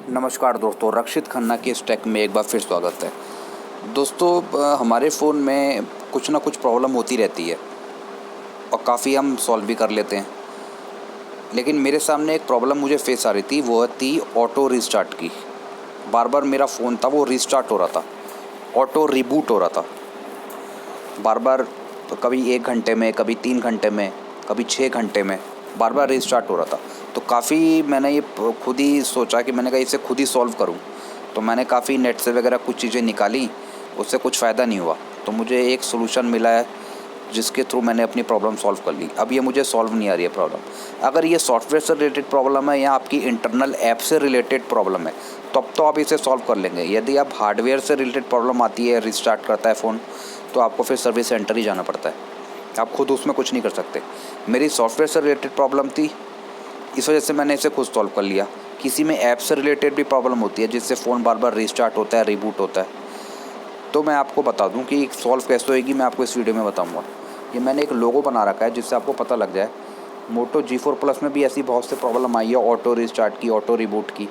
नमस्कार दोस्तों, रक्षित खन्ना के इस टेक में एक बार फिर स्वागत है। दोस्तों, हमारे फ़ोन में कुछ ना कुछ प्रॉब्लम होती रहती है और काफ़ी हम सॉल्व भी कर लेते हैं। लेकिन मेरे सामने एक प्रॉब्लम मुझे फेस आ रही थी, वो थी ऑटो रीस्टार्ट की। बार बार मेरा फ़ोन था वो रीस्टार्ट हो रहा था, ऑटो रिबूट हो रहा था बार बार। कभी 1 घंटे में, कभी 3 घंटे में, कभी 6 घंटे में बार बार रीस्टार्ट हो रहा था। तो काफ़ी मैंने ये खुद ही सोचा कि मैंने कहा इसे खुद ही सॉल्व करूं। तो मैंने काफ़ी नेट से वगैरह कुछ चीज़ें निकाली, उससे कुछ फ़ायदा नहीं हुआ। तो मुझे एक सोल्यूशन मिला है जिसके थ्रू मैंने अपनी प्रॉब्लम सॉल्व कर ली। अब ये मुझे सॉल्व नहीं आ रही है प्रॉब्लम। अगर ये सॉफ्टवेयर से रिलेटेड प्रॉब्लम है या आपकी इंटरनल ऐप से रिलेटेड प्रॉब्लम है तब तो आप इसे सॉल्व कर लेंगे। यदि आप हार्डवेयर से रिलेटेड प्रॉब्लम आती है, रिस्टार्ट करता है फ़ोन, तो आपको फिर सर्विस सेंटर ही जाना पड़ता है। आप खुद उसमें कुछ नहीं कर सकते। मेरी सॉफ्टवेयर से रिलेटेड प्रॉब्लम थी, इस वजह से मैंने इसे खुद सॉल्व कर लिया। किसी में ऐप से रिलेटेड भी प्रॉब्लम होती है जिससे फ़ोन बार बार रीस्टार्ट होता है, रिबूट होता है। तो मैं आपको बता दूं कि सॉल्व कैसे होएगी, मैं आपको इस वीडियो में बताऊंगा। ये मैंने एक लोगो बना रखा है जिससे आपको पता लग जाए। मोटो G4 प्लस में भी ऐसी बहुत से प्रॉब्लम आई है, ऑटो रीस्टार्ट की, ऑटो रिबूट की।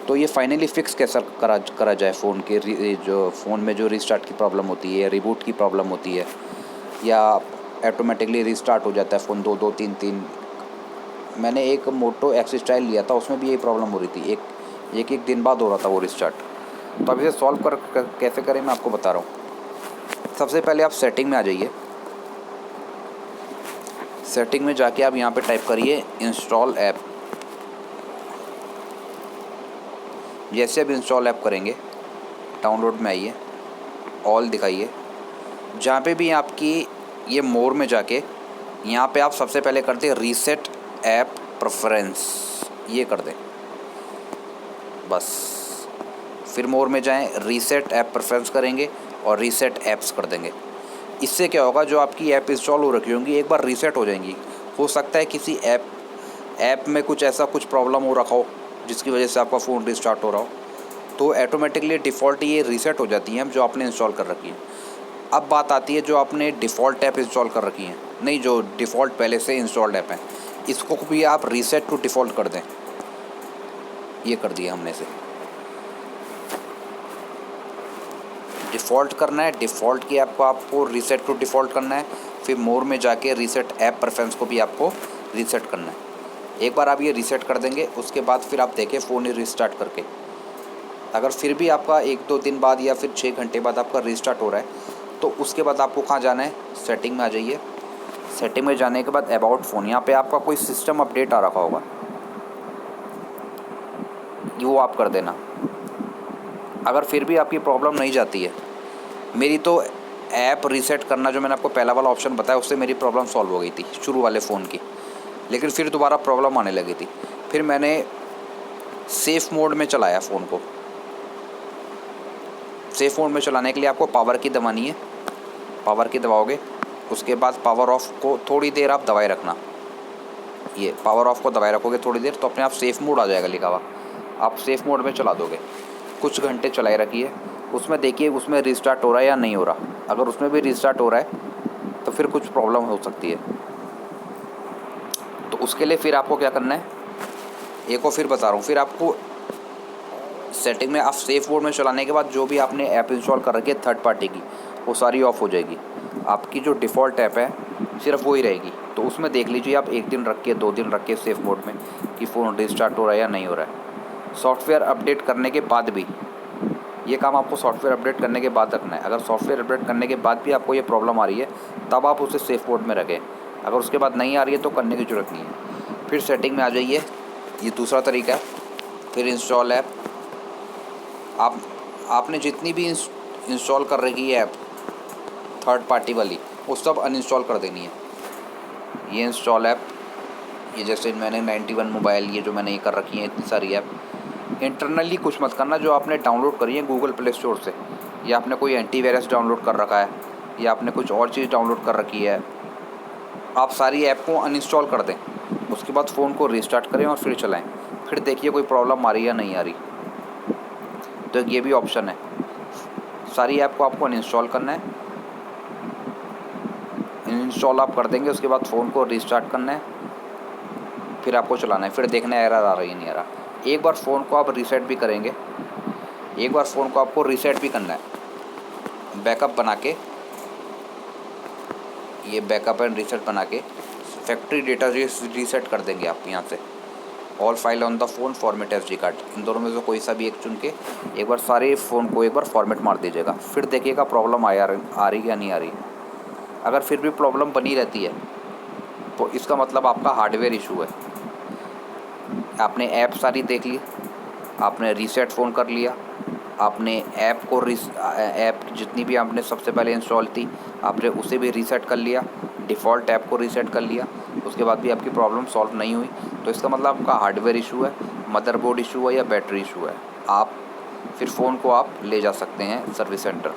तो ये फाइनली फिक्स कैसा करा जाए फ़ोन के जो फ़ोन में जो रीस्टार्ट की प्रॉब्लम होती है, रिबूट की प्रॉब्लम होती है, या ऑटोमेटिकली रीस्टार्ट हो जाता है फ़ोन 2-2 3-3। मैंने एक मोटो एक्स स्टाइल लिया था, उसमें भी यही प्रॉब्लम हो रही थी। एक दिन बाद हो रहा था वो रिस्टार्ट। तो अब इसे सॉल्व कैसे करें मैं आपको बता रहा हूँ। सबसे पहले आप सेटिंग में आ जाइए। सेटिंग में जाके आप यहाँ पे टाइप करिए इंस्टॉल ऐप। जैसे अब इंस्टॉल ऐप करेंगे, डाउनलोड में आइए, ऑल दिखाइए। जहाँ पे भी आपकी ये मोर में जाके यहाँ पे आप सबसे पहले कर दें रीसेट ऐप प्रेफरेंस, ये कर दें बस। फिर मोर में जाएं, रीसेट ऐप प्रेफरेंस करेंगे और रीसेट ऐप्स कर देंगे। इससे क्या होगा, जो आपकी ऐप इंस्टॉल हो रखी होंगी एक बार रीसेट हो जाएंगी। हो सकता है किसी ऐप में कुछ प्रॉब्लम हो रखा हो जिसकी वजह से आपका फ़ोन रिस्टार्ट हो रहा हो, तो ऑटोमेटिकली डिफ़ॉल्ट ये रीसेट हो जाती हैं जो आपने इंस्टॉल कर रखी है। अब बात आती है जो आपने डिफ़ॉल्ट ऐप इंस्टॉल कर रखी हैं, नहीं, जो डिफ़ॉल्ट पहले से इंस्टॉल्ड ऐप हैं, इसको भी आप रीसेट टू डिफ़ॉल्ट कर दें। ये कर दिया हमने इसे। डिफ़ॉल्ट करना है, डिफ़ॉल्ट की ऐप को आपको रीसेट टू डिफ़ॉल्ट करना है। फिर मोर में जाके रीसेट ऐप प्रेफरेंस को भी आपको रीसेट करना है। एक बार आप ये रीसेट कर देंगे, उसके बाद फिर आप देखें फ़ोन ही रिस्टार्ट करके। अगर फिर भी आपका 1-2 दिन बाद या फिर 6 घंटे बाद आपका रिस्टार्ट हो रहा है, तो उसके बाद आपको कहाँ जाना है, सेटिंग में आ जाइए। सेटिंग में जाने के बाद अबाउट फ़ोन, यहाँ पे आपका कोई सिस्टम अपडेट आ रखा होगा, वो आप कर देना। अगर फिर भी आपकी प्रॉब्लम नहीं जाती है, मेरी तो ऐप रीसेट करना जो मैंने आपको पहला वाला ऑप्शन बताया, उससे मेरी प्रॉब्लम सॉल्व हो गई थी शुरू वाले फ़ोन की। लेकिन फिर दोबारा प्रॉब्लम आने लगी थी। फिर मैंने सेफ़ मोड में चलाया फ़ोन को। सेफ़ मोड में चलाने के लिए आपको पावर की दबानी है। पावर की दबाओगे, उसके बाद पावर ऑफ को थोड़ी देर आप दबाए रखना। ये पावर ऑफ को दबाए रखोगे थोड़ी देर, तो अपने आप सेफ़ मोड आ जाएगा लिखा हुआ। आप सेफ़ मोड में चला दोगे, कुछ घंटे चलाए रखिए। उसमें देखिए उसमें रिस्टार्ट हो रहा है या नहीं हो रहा। अगर उसमें भी रिस्टार्ट हो रहा है तो फिर कुछ प्रॉब्लम हो सकती है। तो उसके लिए फिर आपको क्या करना है, एक और फिर बता रहा हूँ। फिर आपको सेटिंग में आप सेफ़ मोड में चलाने के बाद जो भी आपने ऐप इंस्टॉल कर रखी है थर्ड पार्टी की, वो सारी ऑफ हो जाएगी। आपकी जो डिफ़ॉल्ट ऐप है सिर्फ वही रहेगी। तो उसमें देख लीजिए आप 1 दिन रख के, 2 दिन रख के सेफ़ मोड में कि फ़ोन रिस्टार्ट हो रहा है या नहीं हो रहा है। सॉफ्टवेयर अपडेट करने के बाद भी, ये काम आपको सॉफ्टवेयर अपडेट करने के बाद रखना है। अगर सॉफ्टवेयर अपडेट करने के बाद भी आपको ये प्रॉब्लम आ रही है, तब आप उसे सेफ़ मोड में रखें। अगर उसके बाद नहीं आ रही है तो करने की ज़रूरत नहीं है। फिर सेटिंग में आ जाइए, ये दूसरा तरीका है। फिर इंस्टॉल ऐप, आपने जितनी भी इंस्टॉल कर रखी है ऐप थर्ड पार्टी वाली, वो सब अनइंस्टॉल कर देनी है। ये इंस्टॉल ऐप, ये जैसे मैंने 91 मोबाइल, ये जो मैंने ये कर रखी है इतनी सारी ऐप, इंटरनली कुछ मत करना। जो आपने डाउनलोड करी है गूगल प्ले स्टोर से, या आपने कोई एंटीवायरस डाउनलोड कर रखा है, या आपने कुछ और चीज़ डाउनलोड कर रखी है, आप सारी ऐप को अनइंस्टॉल कर दें। उसके बाद फ़ोन को रीस्टार्ट करें और फिर चलाएं। फिर देखिए कोई प्रॉब्लम आ रही है या नहीं आ रही। तो ये भी ऑप्शन है। सारी ऐप को आपको अनइंस्टॉल करना है। इंस्टॉल आप कर देंगे, उसके बाद फ़ोन को रीस्टार्ट करना है, फिर आपको चलाना है। फिर देखना है एरर आ रहा है या नहीं आ रहा। एक बार फ़ोन को आप रीसेट भी करेंगे, एक बार फ़ोन को आपको रीसेट भी करना है, बैकअप बना के, ये बैकअप एंड रीसेट बना के फैक्ट्री डेटा रीसेट कर देंगे आप यहाँ से। All file on the phone format SD card, इन दोनों में से कोई सा भी एक चुन के एक बार सारे फ़ोन को एक बार फॉर्मेट मार दीजिएगा। फिर देखिएगा प्रॉब्लम आ रही या नहीं आ रही। अगर फिर भी प्रॉब्लम बनी रहती है तो इसका मतलब आपका हार्डवेयर इशू है। आपने ऐप सारी देख ली, आपने रीसेट फ़ोन कर लिया, आपने ऐप को ऐप जितनी भी आपने सबसे पहले इंस्टॉल थी आपने उसे भी रीसेट कर लिया, डिफ़ॉल्ट ऐप को रीसेट कर लिया, उसके बाद भी आपकी प्रॉब्लम सॉल्व नहीं हुई, तो इसका मतलब आपका हार्डवेयर इशू है, मदरबोर्ड इशू है या बैटरी इशू है। आप फिर फ़ोन को आप ले जा सकते हैं सर्विस सेंटर।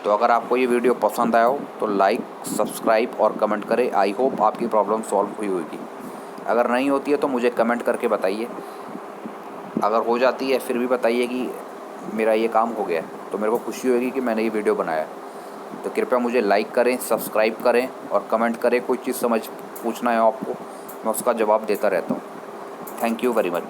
तो अगर आपको ये वीडियो पसंद आया हो तो लाइक, सब्सक्राइब और कमेंट करें। आई होप आपकी प्रॉब्लम सॉल्व हुई होगी। अगर नहीं होती है तो मुझे कमेंट करके बताइए। अगर हो जाती है फिर भी बताइए कि मेरा ये काम हो गया है, तो मेरे को खुशी होगी कि मैंने ये वीडियो बनाया। तो कृपया मुझे लाइक करें, सब्सक्राइब करें और कमेंट करें। कोई चीज़ पूछना है आपको, मैं उसका जवाब देता रहता हूँ। Thank you very much.